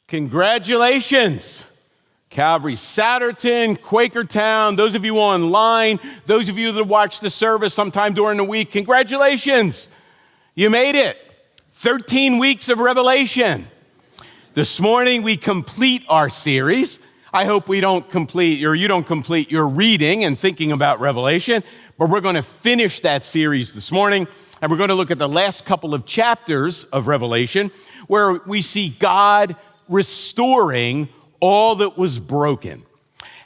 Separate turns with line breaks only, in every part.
Congratulations, Calvary, Satterton, Quakertown, those of you online, those of you that watch the service sometime during the week, congratulations. You made it. 13 weeks of Revelation. This morning we complete our series. I hope we don't complete, or you don't complete your reading and thinking about Revelation, but we're going to finish that series this morning, and we're going to look at the last couple of chapters of Revelation where we see God restoring all that was broken.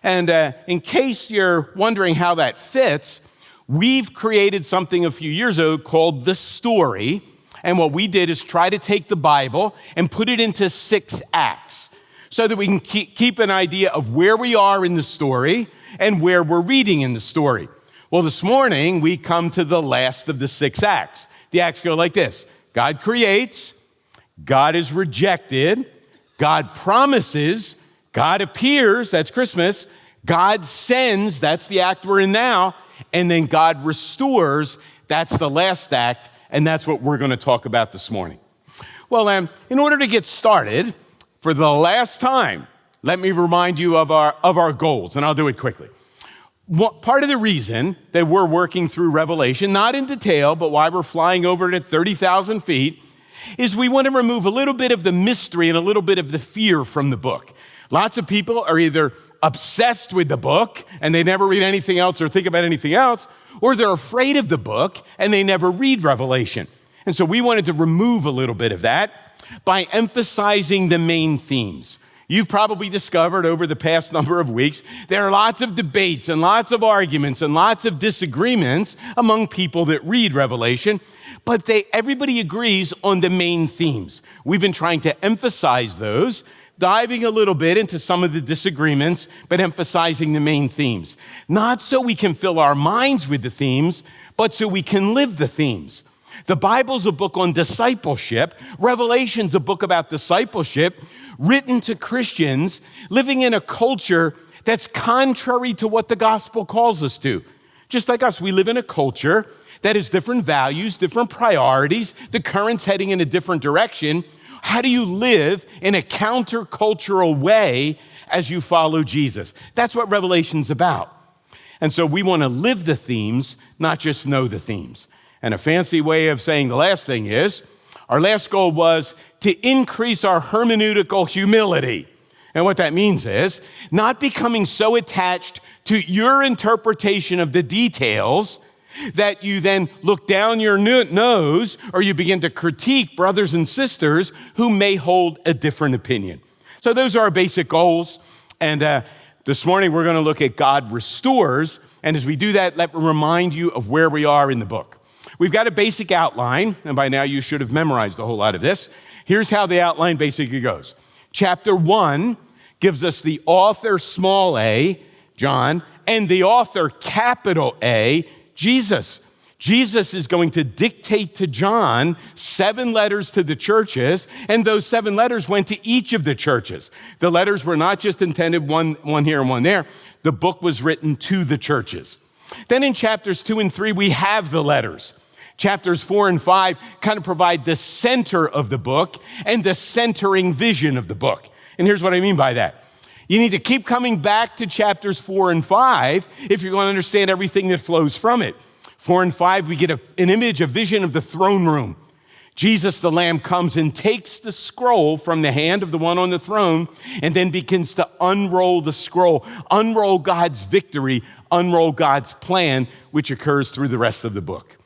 And in case you're wondering how that fits, we've created something a few years ago called The Story. And what we did is try to take the Bible and put it into 6 acts so that we can keep an idea of where we are in the story and where we're reading in the story. Well, this morning we come to the last of the 6 acts. The acts go like this. God creates, God is rejected, God promises, God appears, that's Christmas, God sends, that's the act we're in now, and then God restores, that's the last act, and that's what we're going to talk about this morning. Well, in order to get started, for the last time, let me remind you of our goals, and I'll do it quickly. Part of the reason that we're working through Revelation, not in detail, but why we're flying over it at 30,000 feet, is we want to remove a little bit of the mystery and a little bit of the fear from the book. Lots of people are either obsessed with the book and they never read anything else or think about anything else, or they're afraid of the book and they never read Revelation. And so we wanted to remove a little bit of that by emphasizing the main themes. You've probably discovered over the past number of weeks, there are lots of debates and lots of arguments and lots of disagreements among people that read Revelation, but everybody agrees on the main themes. We've been trying to emphasize those, diving a little bit into some of the disagreements, but emphasizing the main themes. Not so we can fill our minds with the themes, but so we can live the themes. The Bible's a book on discipleship. Revelation's a book about discipleship, written to Christians living in a culture that's contrary to what the gospel calls us to. Just like us, we live in a culture that has different values, different priorities, the current's heading in a different direction. How do you live in a countercultural way as you follow Jesus? That's what Revelation's about. And so we want to live the themes, not just know the themes. And a fancy way of saying the last thing is, our last goal was to increase our hermeneutical humility. And what that means is not becoming so attached to your interpretation of the details that you then look down your nose or you begin to critique brothers and sisters who may hold a different opinion. So those are our basic goals. And this morning we're going to look at God restores. And as we do that, let me remind you of where we are in the book. We've got a basic outline, and by now you should have memorized a whole lot of this. Here's how the outline basically goes. Chapter 1 gives us the author, small a, John, and the author, capital A, Jesus. Jesus is going to dictate to John 7 letters to the churches, and those 7 letters went to each of the churches. The letters were not just intended one here and one there. The book was written to the churches. Then in chapters 2 and 3, we have the letters. Chapters 4 and 5 kind of provide the center of the book and the centering vision of the book. And here's what I mean by that. You need to keep coming back to chapters 4 and 5 if you're going to understand everything that flows from it. 4 and 5, we get an image, a vision of the throne room. Jesus, the Lamb, comes and takes the scroll from the hand of the one on the throne and then begins to unroll the scroll, unroll God's victory, unroll God's plan, which occurs through the rest of the book.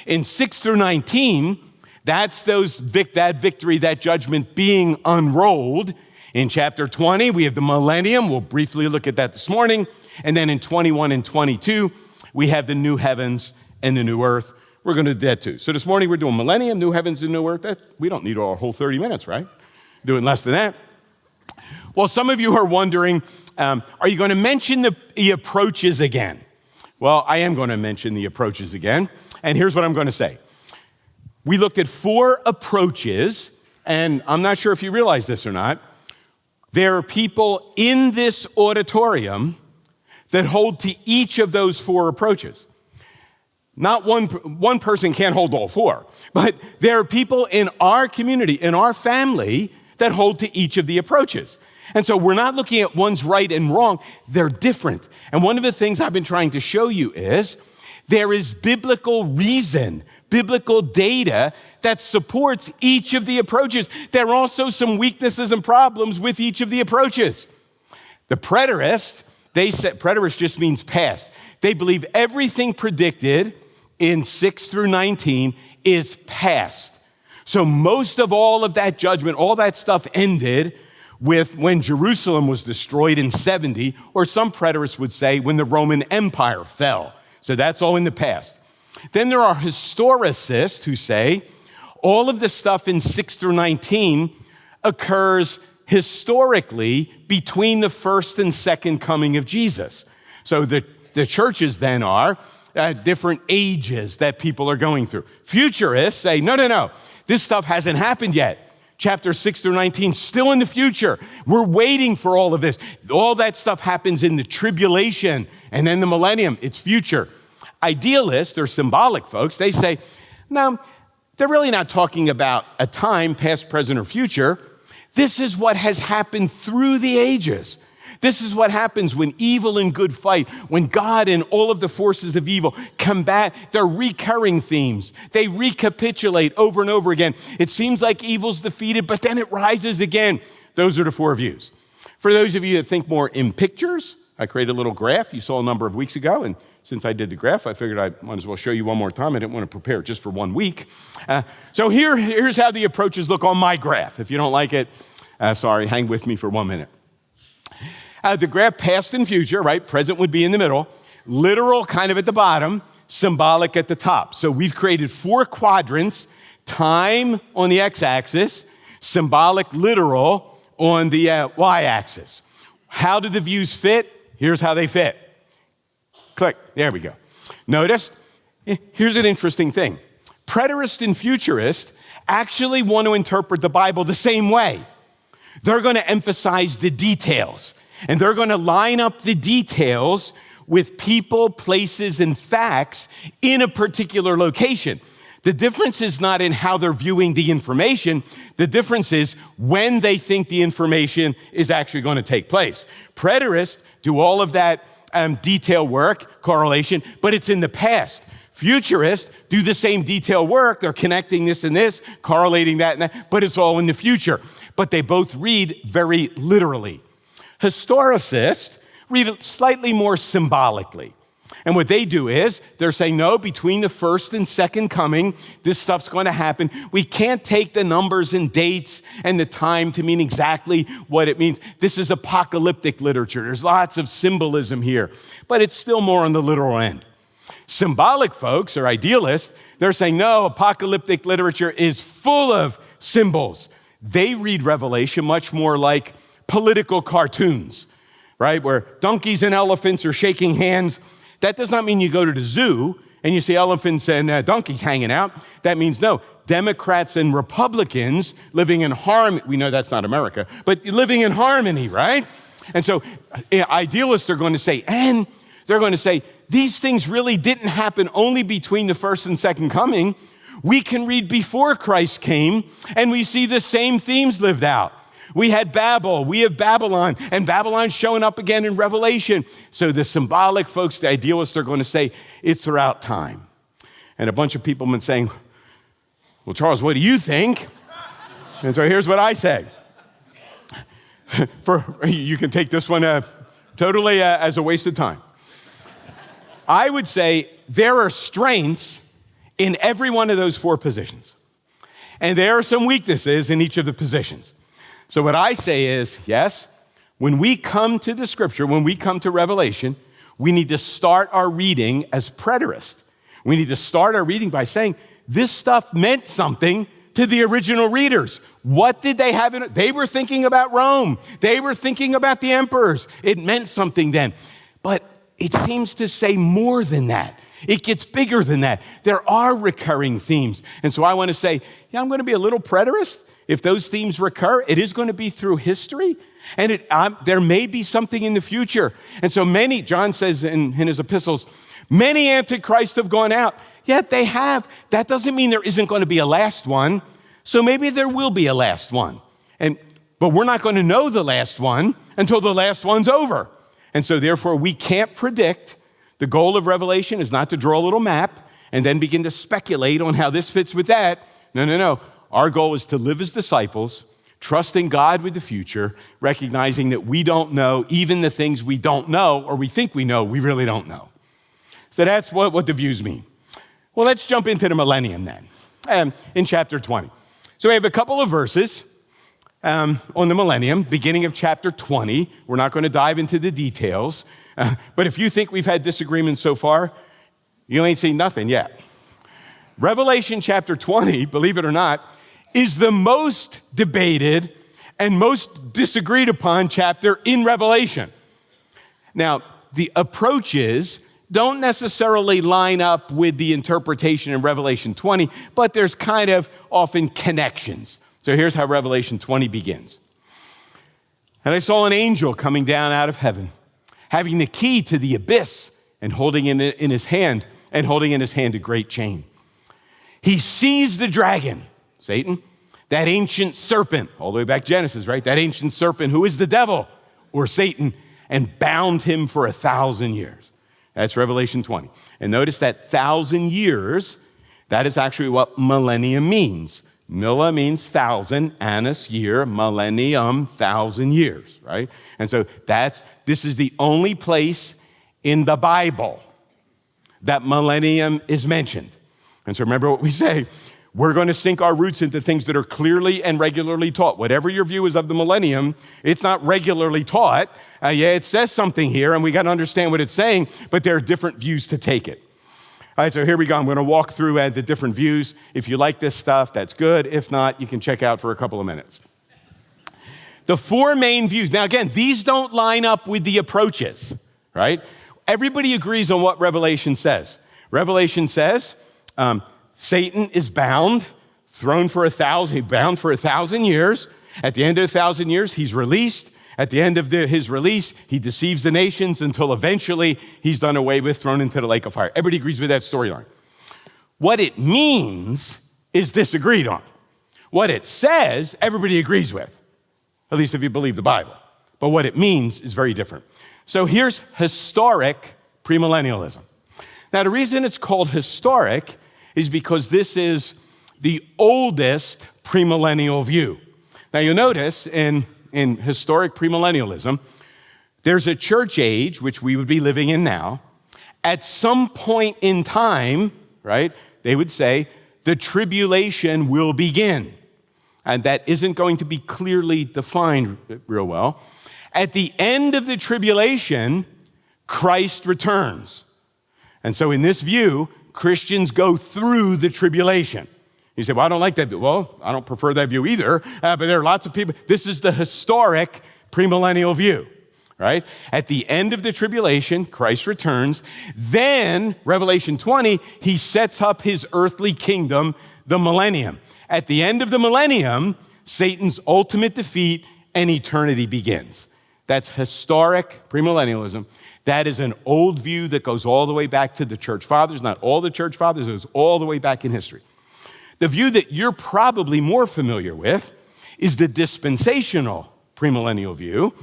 In 6 through 19, that's that victory, that judgment being unrolled. In chapter 20, we have the millennium. We'll briefly look at that this morning. And then in 21 and 22, we have the new heavens and the new earth. We're going to do that too. So this morning we're doing millennium, new heavens, and new earth. We don't need our whole 30 minutes, right? Doing less than that. Well, some of you are wondering, are you going to mention the approaches again? Well, I am going to mention the approaches again. And here's what I'm going to say. We looked at 4 approaches, and I'm not sure if you realize this or not. There are people in this auditorium that hold to each of those 4 approaches. Not one person can't hold all 4, but there are people in our community, in our family, that hold to each of the approaches. And so we're not looking at one's right and wrong. They're different. And one of the things I've been trying to show you is there is biblical reason, biblical data that supports each of the approaches. There are also some weaknesses and problems with each of the approaches. The preterist, they said preterist just means past. They believe everything predicted in 6 through 19 is past. So most of all of that judgment, all that stuff ended with when Jerusalem was destroyed in 70, or some preterists would say when the Roman Empire fell. So that's all in the past. Then there are historicists who say all of the stuff in 6 through 19 occurs historically between the first and second coming of Jesus. So the churches then are different ages that people are going through. Futurists say, no, this stuff hasn't happened yet. Chapter 6 through 19, still in the future. We're waiting for all of this. All that stuff happens in the tribulation and then the millennium. It's future. Idealists or symbolic folks, they say, no, they're really not talking about a time, past, present, or future. This is what has happened through the ages. This is what happens when evil and good fight, when God and all of the forces of evil combat. They're recurring themes. They recapitulate over and over again. It seems like evil's defeated, but then it rises again. Those are the four views. For those of you that think more in pictures, I created a little graph you saw a number of weeks ago, and since I did the graph, I figured I might as well show you one more time. I didn't want to prepare it just for 1 week. So here's how the approaches look on my graph. If you don't like it, sorry, hang with me for 1 minute. The graph past and future, right? Present would be in the middle. Literal kind of at the bottom, symbolic at the top. So we've created 4 quadrants, time on the x-axis, symbolic, literal on the y-axis. How do the views fit? Here's how they fit. Click, there we go. Notice, here's an interesting thing. Preterist and futurist actually want to interpret the Bible the same way. They're going to emphasize the details. And they're going to line up the details with people, places, and facts in a particular location. The difference is not in how they're viewing the information. The difference is when they think the information is actually going to take place. Preterists do all of that detail work, correlation, but it's in the past. Futurists do the same detail work. They're connecting this and this, correlating that and that, but it's all in the future. But they both read very literally. Historicists read it slightly more symbolically. And what they do is they're saying, no, between the first and second coming, this stuff's going to happen. We can't take the numbers and dates and the time to mean exactly what it means. This is apocalyptic literature. There's lots of symbolism here, but it's still more on the literal end. Symbolic folks or idealists, they're saying, no, apocalyptic literature is full of symbols. They read Revelation much more like political cartoons, right? Where donkeys and elephants are shaking hands. That does not mean you go to the zoo and you see elephants and donkeys hanging out. That means no, Democrats and Republicans living in harmony. We know that's not America, but living in harmony, right? And so idealists are going to say, and they're going to say, these things really didn't happen only between the first and second coming. We can read before Christ came and we see the same themes lived out. We had Babel, we have Babylon, and Babylon's showing up again in Revelation. So the symbolic folks, the idealists, are going to say it's throughout time. And a bunch of people have been saying, well, Charles, what do you think? And so here's what I say. You can take this one totally as a waste of time. I would say there are strengths in every one of those 4 positions. And there are some weaknesses in each of the positions. So what I say is, yes, when we come to the scripture, when we come to Revelation, we need to start our reading as preterist. We need to start our reading by saying, this stuff meant something to the original readers. What did they have in it? They were thinking about Rome. They were thinking about the emperors. It meant something then. But it seems to say more than that. It gets bigger than that. There are recurring themes. And so I want to say, yeah, I'm going to be a little preterist. If those themes recur, it is going to be through history, and there may be something in the future. And so many, John says in his epistles, many antichrists have gone out. Yet they have. That doesn't mean there isn't going to be a last one. So maybe there will be a last one. And but we're not going to know the last one until the last one's over. And so therefore, we can't predict. The goal of Revelation is not to draw a little map and then begin to speculate on how this fits with that. No. Our goal is to live as disciples, trusting God with the future, recognizing that we don't know even the things we don't know or we think we know, we really don't know. So that's what the views mean. Well, let's jump into the millennium then, in chapter 20. So we have a couple of verses on the millennium, beginning of chapter 20. We're not going to dive into the details, but if you think we've had disagreements so far, you ain't seen nothing yet. Revelation chapter 20, believe it or not, is the most debated and most disagreed upon chapter in Revelation. Now, the approaches don't necessarily line up with the interpretation in Revelation 20, but there's kind of often connections. So here's how Revelation 20 begins. And I saw an angel coming down out of heaven, having the key to the abyss and holding in his hand a great chain. He seized the dragon, Satan, that ancient serpent, all the way back to Genesis, right? That ancient serpent who is the devil or Satan, and bound him for 1,000 years. That's Revelation 20. And notice that 1,000 years, that is actually what millennium means. Milla means 1,000, annus, year, millennium, 1,000 years, right? And so this is the only place in the Bible that millennium is mentioned. And so remember what we say, we're going to sink our roots into things that are clearly and regularly taught. Whatever your view is of the millennium, it's not regularly taught. It says something here, and we got to understand what it's saying, but there are different views to take it. All right, so here we go. I'm going to walk through the different views. If you like this stuff, that's good. If not, you can check out for a couple of minutes. The four main views. Now, again, these don't line up with the approaches, right? Everybody agrees on what Revelation says. Revelation says Satan is bound, bound for 1,000 years. At the end of 1,000 years, he's released. At the end of his release, he deceives the nations until eventually he's done away with, thrown into the lake of fire. Everybody agrees with that storyline. What it means is disagreed on. What it says, everybody agrees with, at least if you believe the Bible. But what it means is very different. So here's historic premillennialism. Now, the reason it's called historic is because this is the oldest premillennial view. Now, you'll notice in historic premillennialism, there's a church age, which we would be living in now. At some point in time, right, they would say, the tribulation will begin. And that isn't going to be clearly defined real well. At the end of the tribulation, Christ returns. And so in this view, Christians go through the tribulation. You say, well, I don't like that view. Well, I don't prefer that view either, but there are lots of people. This is the historic premillennial view, right? At the end of the tribulation, Christ returns. Then, Revelation 20, he sets up his earthly kingdom, the millennium. At the end of the millennium, Satan's ultimate defeat and eternity begins. That's historic premillennialism. That is an old view that goes all the way back to the church fathers. Not all the church fathers, it goes all the way back in history. The view that you're probably more familiar with is the dispensational premillennial view.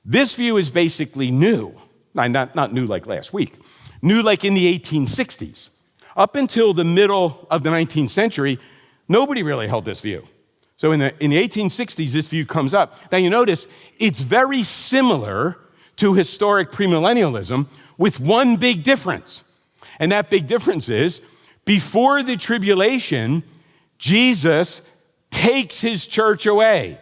This view is basically new. Not new like last week. New like in the 1860s. Up until the middle of the 19th century, nobody really held this view. So in the 1860s, this view comes up. Now you notice it's very similar to historic premillennialism with one big difference. And that big difference is before the tribulation, Jesus takes his church away.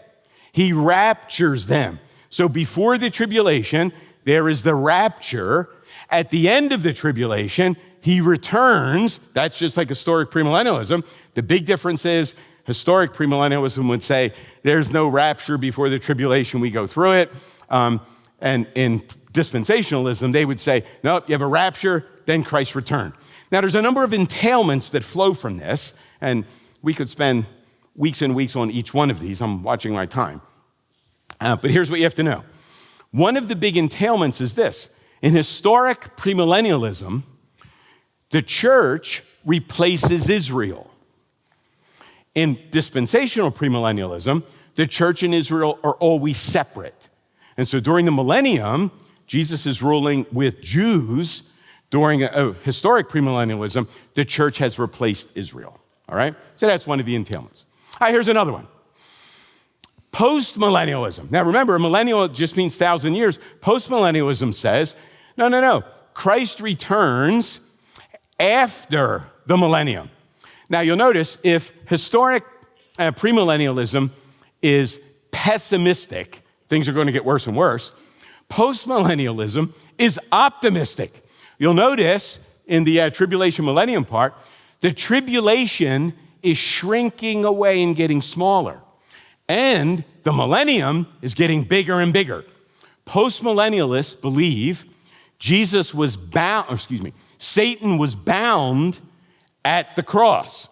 He raptures them. So before the tribulation, there is the rapture. At the end of the tribulation, he returns. That's just like historic premillennialism. The big difference is historic premillennialism would say there's no rapture before the tribulation, we go through it. And in dispensationalism, they would say, nope, you have a rapture, then Christ's return. Now, there's a number of entailments that flow from this, and we could spend weeks and weeks on each one of these. I'm watching my time. But here's what you have to know. One of the big entailments is this. In historic premillennialism, the church replaces Israel. In dispensational premillennialism, the church and Israel are always separate. And so during the millennium, Jesus is ruling with Jews. During a historic premillennialism, the church has replaced Israel. All right? So that's one of the entailments. All right, here's another one. Postmillennialism. Now remember, millennial just means 1,000 years. Postmillennialism says, no. Christ returns after the millennium. Now you'll notice if historic premillennialism is pessimistic, things are going to get worse and worse. Postmillennialism is optimistic. You'll notice in the tribulation millennium part, the tribulation is shrinking away and getting smaller. And the millennium is getting bigger and bigger. Postmillennialists believe Satan was bound at the cross.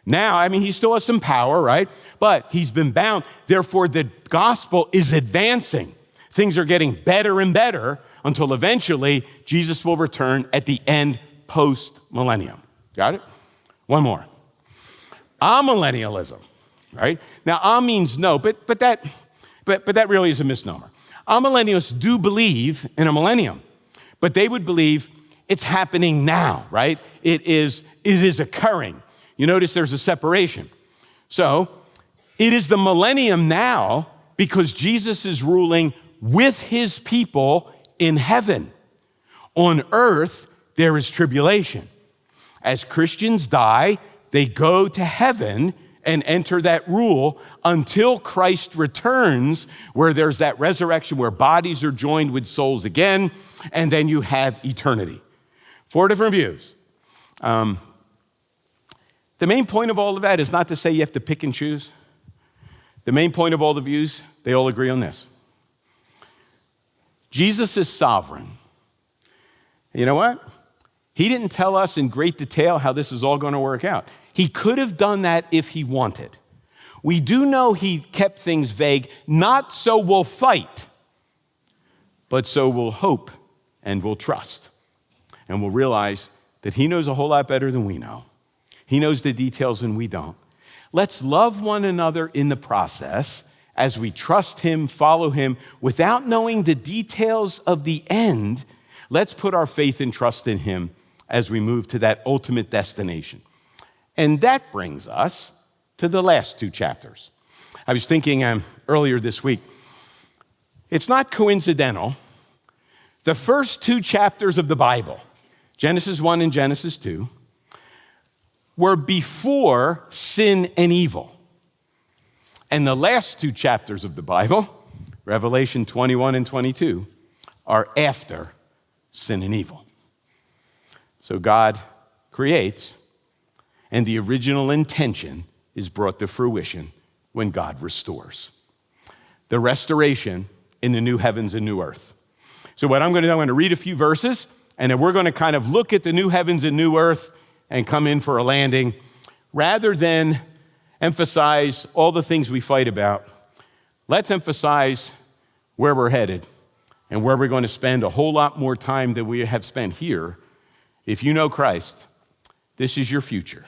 Now, he still has some power, right? But he's been bound. Therefore, the gospel is advancing. Things are getting better and better until eventually Jesus will return at the end post-millennium. Got it? One more. Amillennialism, right? Now, means no, but that really is a misnomer. Amillennialists do believe in a millennium, but they would believe it's happening now, right? It is occurring. You notice there's a separation. So it is the millennium now because Jesus is ruling with his people in heaven. On earth, there is tribulation. As Christians die, they go to heaven and enter that rule until Christ returns, where there's that resurrection where bodies are joined with souls again, and then you have eternity. 4 different views. The main point of all of that is not to say you have to pick and choose. The main point of all the views, they all agree on this. Jesus is sovereign. You know what? He didn't tell us in great detail how this is all going to work out. He could have done that if he wanted. We do know he kept things vague, not so we'll fight, but so we'll hope and we'll trust. And we'll realize that he knows a whole lot better than we know. He knows the details and we don't. Let's love one another in the process as we trust him, follow him, without knowing the details of the end. Let's put our faith and trust in him as we move to that ultimate destination. And that brings us to the last 2 chapters. I was thinking earlier this week, it's not coincidental. The first 2 chapters of the Bible, Genesis 1 and Genesis 2, were before sin and evil. And the last 2 chapters of the Bible, Revelation 21 and 22, are after sin and evil. So God creates, and the original intention is brought to fruition when God restores. The restoration in the new heavens and new earth. So what I'm going to do, I'm going to read a few verses, and then we're going to kind of look at the new heavens and new earth and come in for a landing. Rather than emphasize all the things we fight about, let's emphasize where we're headed and where we're going to spend a whole lot more time than we have spent here. If you know Christ, this is your future.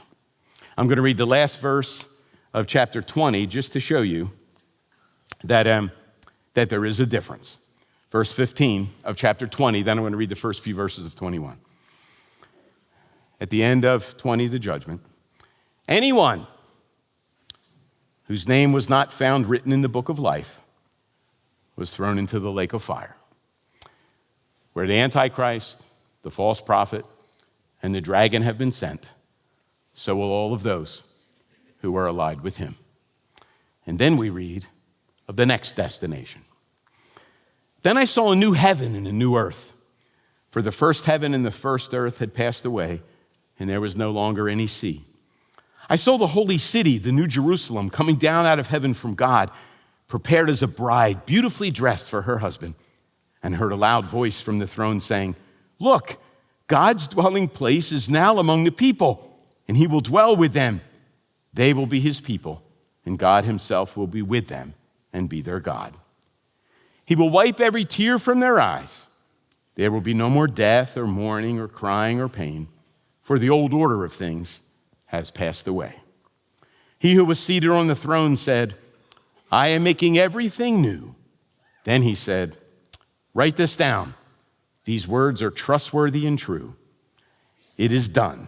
I'm going to read the last verse of chapter 20 just to show you that there is a difference. Verse 15 of chapter 20, then I'm going to read the first few verses of 21. At the end of 20, the judgment, anyone whose name was not found written in the book of life was thrown into the lake of fire, where the Antichrist, the false prophet, and the dragon have been sent. So will all of those who are allied with him. And then we read of the next destination. Then I saw a new heaven and a new earth, for the first heaven and the first earth had passed away, and there was no longer any sea. I saw the holy city, the new Jerusalem, coming down out of heaven from God, prepared as a bride, beautifully dressed for her husband, and heard a loud voice from the throne saying, "Look, God's dwelling place is now among the people, and he will dwell with them. They will be his people, and God himself will be with them and be their God. He will wipe every tear from their eyes. There will be no more death or mourning or crying or pain, for the old order of things has passed away." He who was seated on the throne said, I am making everything new. Then he said, write this down. These words are trustworthy and true. It is done.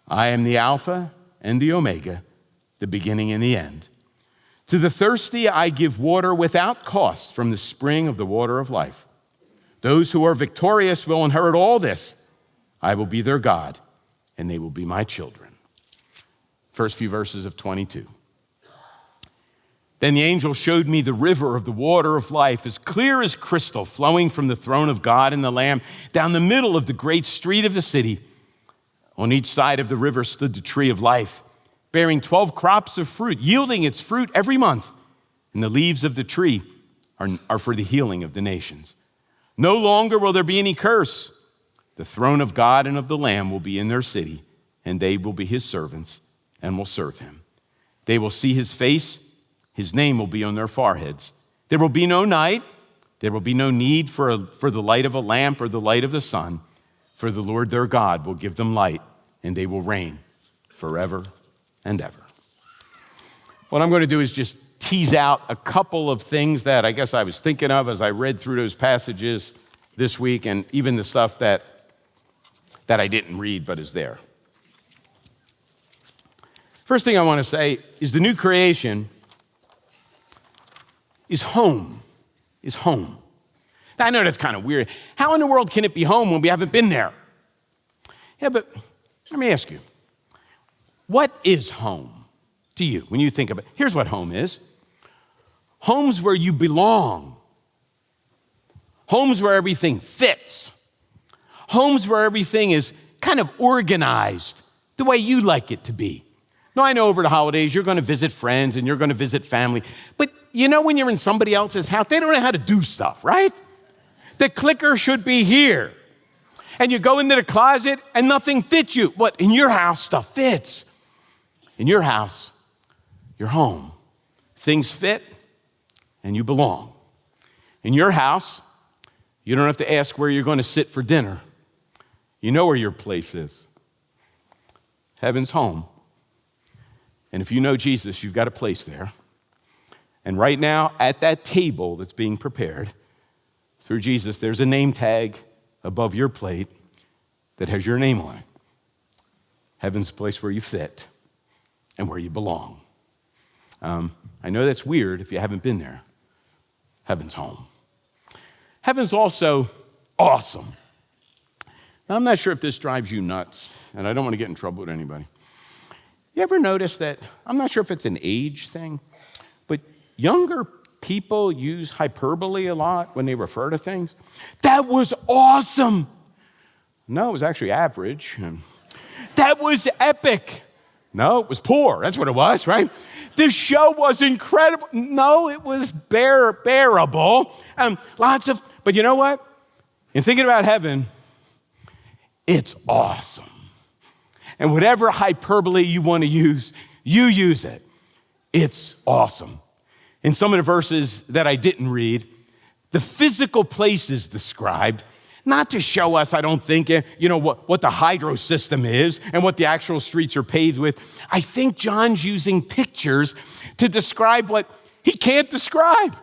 I am the Alpha and the Omega, the beginning and the end. To the thirsty, I give water without cost from the spring of the water of life. Those who are victorious will inherit all this. I will be their God, and they will be my children. First few verses of 22. Then the angel showed me the river of the water of life, as clear as crystal, flowing from the throne of God and the Lamb down the middle of the great street of the city. On each side of the river stood the tree of life, bearing 12 crops of fruit, yielding its fruit every month. And the leaves of the tree are for the healing of the nations. No longer will there be any curse. The throne of God and of the Lamb will be in their city, and they will be his servants and will serve him. They will see his face. His name will be on their foreheads. There will be no night. There will be no need for the light of a lamp or the light of the sun, for the Lord their God will give them light, and they will reign forever and ever. What I'm going to do is just tease out a couple of things that I guess I was thinking of as I read through those passages this week, and even the stuff that I didn't read but is there. First thing I want to say is the new creation is home, is home. Now, I know that's kind of weird. How in the world can it be home when we haven't been there? Yeah, but let me ask you, what is home to you when you think of it? Here's what home is. Home's where you belong. Home's where everything fits. Home's where everything is kind of organized the way you like it to be. Now, I know over the holidays you're going to visit friends and you're going to visit family, but you know when you're in somebody else's house, they don't know how to do stuff, right? The clicker should be here. And you go into the closet and nothing fits you. But in your house, stuff fits. In your house, your home, things fit and you belong. In your house, you don't have to ask where you're going to sit for dinner. You know where your place is. Heaven's home. And if you know Jesus, you've got a place there. And right now, at that table that's being prepared, through Jesus, there's a name tag above your plate that has your name on it. Heaven's a place where you fit and where you belong. I know that's weird if you haven't been there. Heaven's home. Heaven's also awesome. Now, I'm not sure if this drives you nuts, and I don't want to get in trouble with anybody. You ever notice that, I'm not sure if it's an age thing, but younger people use hyperbole a lot when they refer to things? That was awesome. No, it was actually average. That was epic. No, it was poor. That's what it was, right? This show was incredible. No, it was bearable. But you know what? In thinking about heaven, it's awesome. And whatever hyperbole you want to use, you use it. It's awesome. In some of the verses that I didn't read, the physical place is described, not to show us, I don't think, what the hydro system is and what the actual streets are paved with. I think John's using pictures to describe what he can't describe.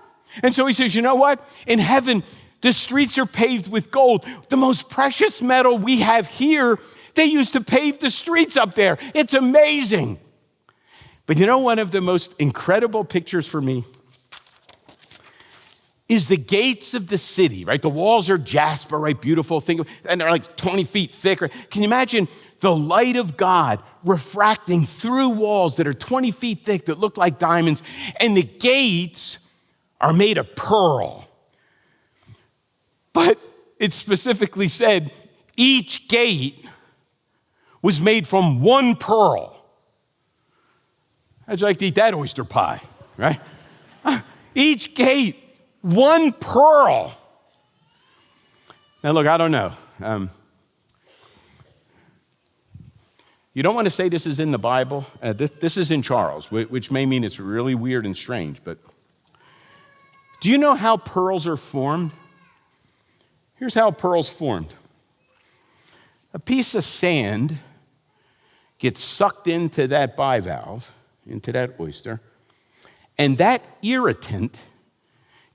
And so he says, you know what? In heaven, the streets are paved with gold. The most precious metal we have here, they used to pave the streets up there. It's amazing. But you know, one of the most incredible pictures for me is the gates of the city, right? The walls are jasper, right? Beautiful thing. And they're like 20 feet thick. Can you imagine the light of God refracting through walls that are 20 feet thick that look like diamonds? And the gates are made of pearl. But it specifically said each gate was made from one pearl. How'd you like to eat that oyster pie, right? Each gate, one pearl. Now look, I don't know. You don't want to say this is in the Bible. This is in Charles, which may mean it's really weird and strange, but do you know how pearls are formed? Here's how a pearl's formed. A piece of sand gets sucked into that bivalve, into that oyster, And that irritant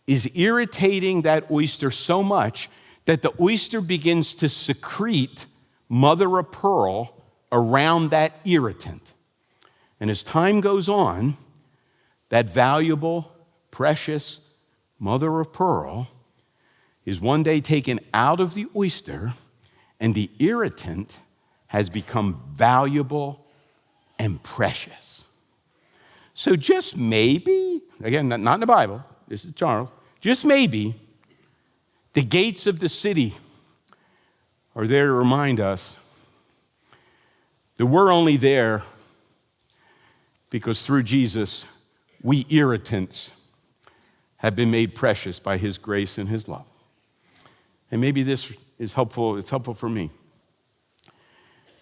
is irritating that oyster so much that the oyster begins to secrete mother of pearl around that irritant. And as time goes on, that valuable, precious mother of pearl is one day taken out of the oyster, and the irritant has become valuable and precious. So just maybe, again, not in the Bible, this is Charles, just maybe the gates of the city are there to remind us that we're only there because through Jesus, we irritants have been made precious by his grace and his love. And maybe this is helpful, it's helpful for me.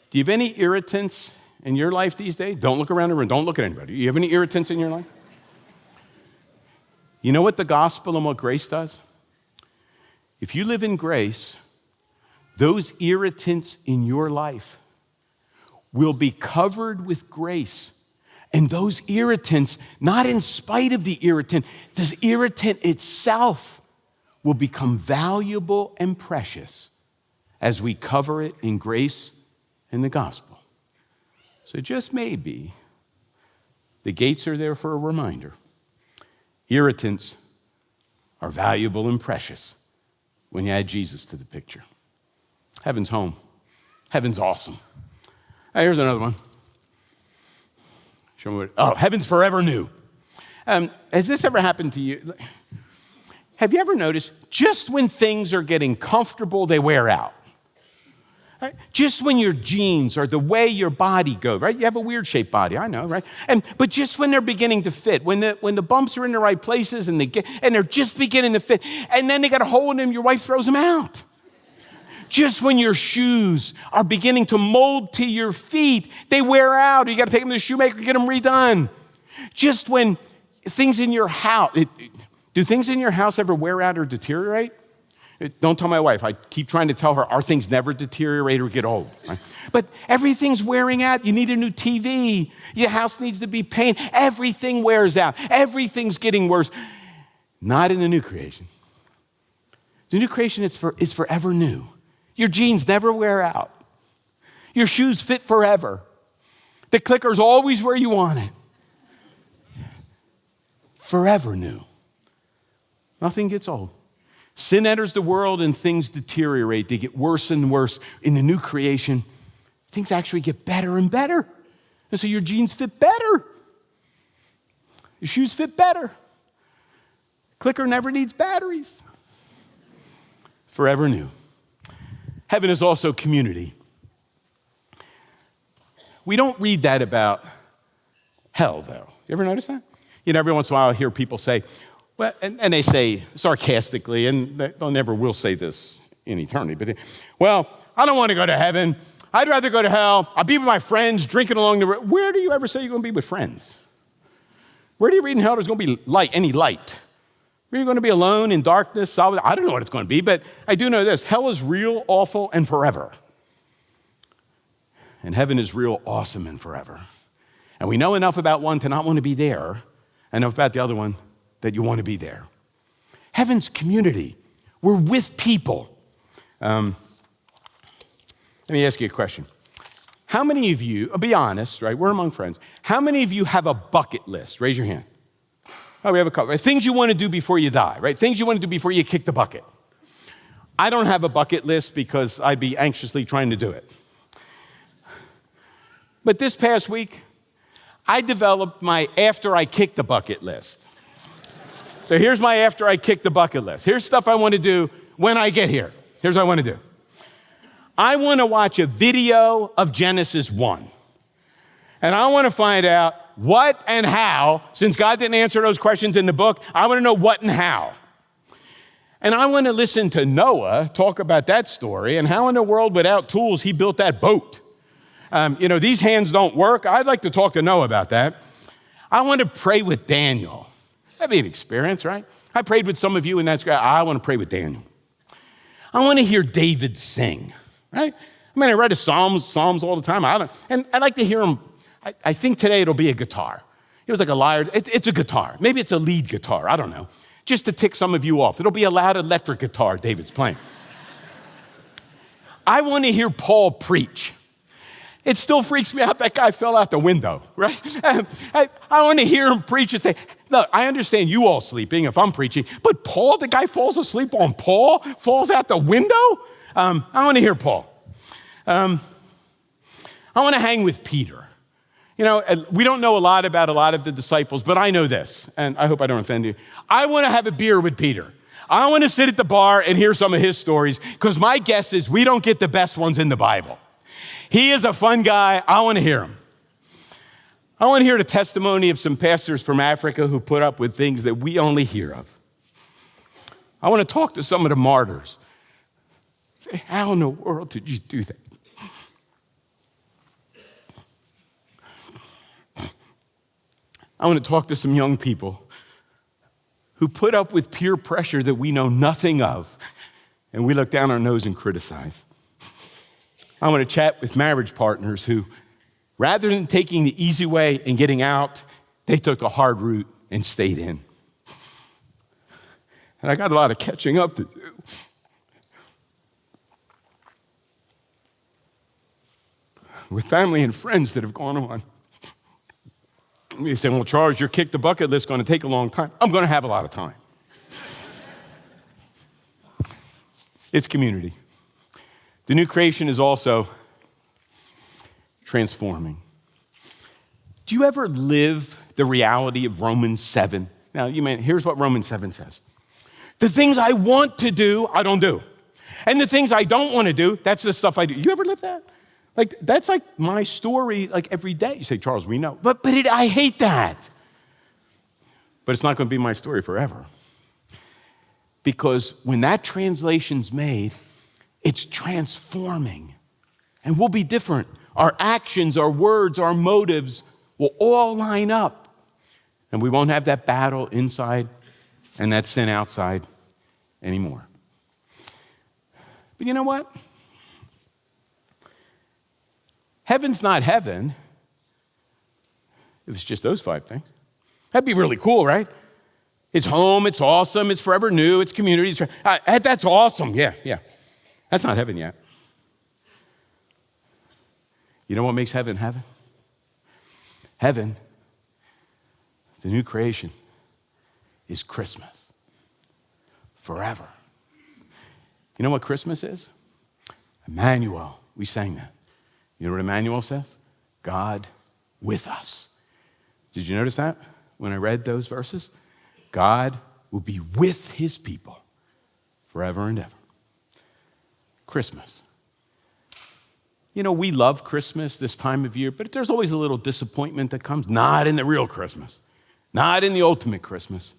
Do you have any irritants in your life these days? Don't look around the room, don't look at anybody. Do you have any irritants in your life? You know what the gospel and what grace does? If you live in grace, those irritants in your life will be covered with grace. And those irritants, not in spite of the irritant, the irritant itself will become valuable and precious as we cover it in grace and the gospel. So just maybe the gates are there for a reminder. Irritants are valuable and precious when you add Jesus to the picture. Heaven's home. Heaven's awesome. Hey, here's another one. Show me heaven's forever new. Has this ever happened to you? Have you ever noticed just when things are getting comfortable, they wear out? Right? Just when your jeans or the way your body goes, right? You have a weird shaped body, I know, right? But just when they're beginning to fit, when the bumps are in the right places and they're just beginning to fit, and then they got a hole in them, your wife throws them out. Just when your shoes are beginning to mold to your feet, they wear out. You got to take them to the shoemaker, get them redone. Just when things in your house, do things in your house ever wear out or deteriorate? Don't tell my wife. I keep trying to tell her our things never deteriorate or get old. Right? But everything's wearing out. You need a new TV. Your house needs to be painted. Everything wears out. Everything's getting worse. Not in the new creation. The new creation is forever new. Your jeans never wear out. Your shoes fit forever. The clicker's always where you want it. Forever new. Nothing gets old. Sin enters the world and things deteriorate. They get worse and worse. In the new creation, things actually get better and better. And so your jeans fit better. Your shoes fit better. Clicker never needs batteries. Forever new. Heaven is also community. We don't read that about hell, though. You ever notice that? You know, every once in a while I hear people say, well, and they say sarcastically, and they'll never will say this in eternity, but, well, I don't want to go to heaven. I'd rather go to hell. I'll be with my friends, drinking along the road. Where do you ever say you're going to be with friends? Where do you read in hell there's going to be any light? Where are you going to be alone in darkness? I don't know what it's going to be, but I do know this. Hell is real, awful, and forever. And heaven is real, awesome, and forever. And we know enough about one to not want to be there, and enough about the other one that you want to be there. Heaven's community. We're with people. Let me ask you a question. How many of you, be honest, right? We're among friends. How many of you have a bucket list? Raise your hand. Oh, we have a couple. Right? Things you want to do before you die, right? Things you want to do before you kick the bucket. I don't have a bucket list because I'd be anxiously trying to do it. But this past week, I developed my after I kick the bucket list. So here's my after I kick the bucket list. Here's stuff I want to do when I get here. Here's what I want to do. I want to watch a video of Genesis 1. And I want to find out what and how, since God didn't answer those questions in the book, I want to know what and how. And I want to listen to Noah talk about that story and how in the world without tools he built that boat. These hands don't work. I'd like to talk to Noah about that. I want to pray with Daniel. That'd be an experience, right? I prayed with some of you, and that's great. I want to pray with Daniel. I want to hear David sing, right? I read the Psalms all the time. And I like to hear him. I think today it'll be a guitar. He was like a lyre. It's a guitar. Maybe it's a lead guitar. I don't know. Just to tick some of you off. It'll be a loud electric guitar David's playing. I want to hear Paul preach. It still freaks me out that guy fell out the window, right? I want to hear him preach and say, look, I understand you all sleeping if I'm preaching, but Paul, the guy falls asleep on Paul, falls out the window? I want to hear Paul. I want to hang with Peter. You know, we don't know a lot about a lot of the disciples, but I know this, and I hope I don't offend you. I want to have a beer with Peter. I want to sit at the bar and hear some of his stories, because my guess is we don't get the best ones in the Bible. He is a fun guy. I want to hear him. I want to hear the testimony of some pastors from Africa who put up with things that we only hear of. I want to talk to some of the martyrs. Say, how in the world did you do that? I want to talk to some young people who put up with peer pressure that we know nothing of, and we look down our nose and criticize. I want to chat with marriage partners who, rather than taking the easy way and getting out, they took the hard route and stayed in. And I got a lot of catching up to do. With family and friends that have gone on. You say, well, Charles, your kick the bucket list is going to take a long time. I'm going to have a lot of time. It's community. The new creation is also transforming. Do you ever live the reality of Romans 7? Now, here's what Romans 7 says. The things I want to do, I don't do. And the things I don't want to do, that's the stuff I do. You ever live that? Like, that's like my story, like every day. You say, Charles, we know. But I hate that. But it's not going to be my story forever. Because when that translation's made, it's transforming. And we'll be different. Our actions, our words, our motives will all line up. And we won't have that battle inside and that sin outside anymore. But you know what? Heaven's not heaven. It was just those 5 things. That'd be really cool, right? It's home, it's awesome, it's forever new, it's community. That's awesome, yeah. That's not heaven yet. You know what makes heaven heaven? Heaven, the new creation, is Christmas. Forever. You know what Christmas is? Emmanuel. We sang that. You know what Emmanuel says? God with us. Did you notice that when I read those verses? God will be with his people forever and ever. Christmas. You know, we love Christmas this time of year, but there's always a little disappointment that comes. Not in the real Christmas. Not in the ultimate Christmas.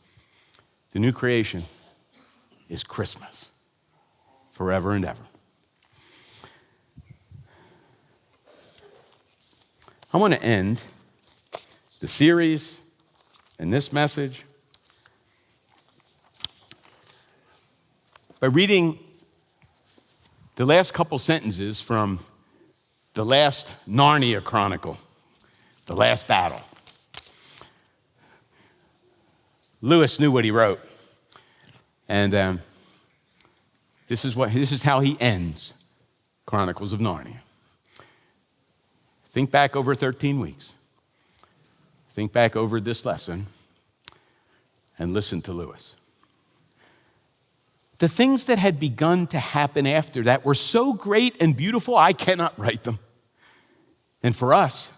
The new creation is Christmas forever and ever. I want to end the series and this message by reading the last couple sentences from the last Narnia chronicle, The Last Battle. Lewis knew what he wrote, and this is how he ends Chronicles of Narnia. Think back over 13 weeks. Think back over this lesson and listen to Lewis. The things that had begun to happen after that were so great and beautiful, I cannot write them. And for us,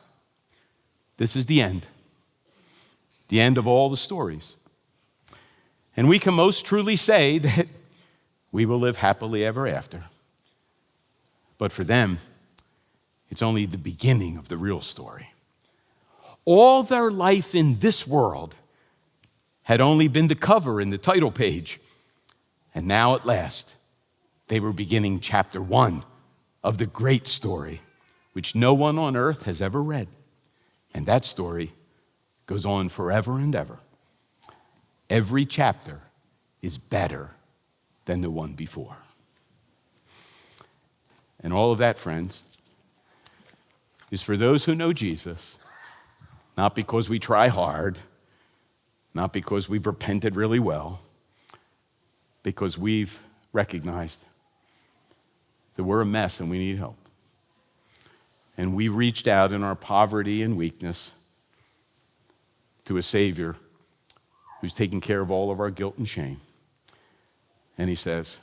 this is the end of all the stories. And we can most truly say that we will live happily ever after. But for them, it's only the beginning of the real story. All their life in this world had only been the cover and the title page. And now at last, they were beginning chapter 1 of the great story, which no one on earth has ever read. And that story goes on forever and ever. Every chapter is better than the one before. And all of that, friends, is for those who know Jesus Not because we try hard, not because we've repented really well, because we've recognized that we're a mess and we need help. And we reached out in our poverty and weakness to a Savior who's taking care of all of our guilt and shame. And he says,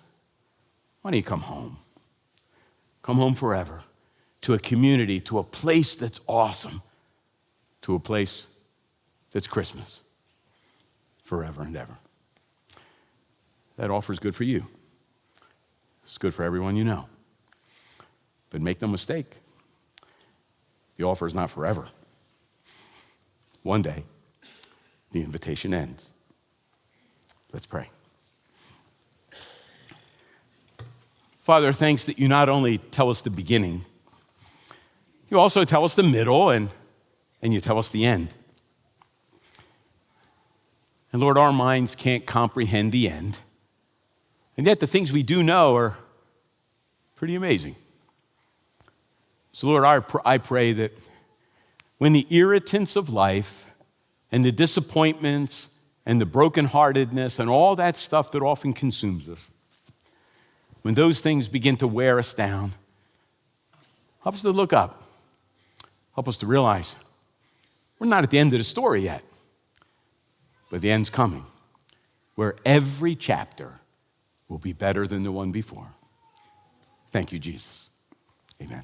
why don't you come home? Come home forever, to a community, to a place that's awesome, to a place that's Christmas, forever and ever. That offer is good for you. It's good for everyone you know. But make no mistake, the offer is not forever. One day, the invitation ends. Let's pray. Father, thanks that you not only tell us the beginning, you also tell us the middle and you tell us the end. And Lord, our minds can't comprehend the end. And yet the things we do know are pretty amazing. So Lord, I pray that when the irritants of life and the disappointments and the brokenheartedness and all that stuff that often consumes us, when those things begin to wear us down, help us to look up. Help us to realize we're not at the end of the story yet, but the end's coming, where every chapter will be better than the one before. Thank you, Jesus. Amen.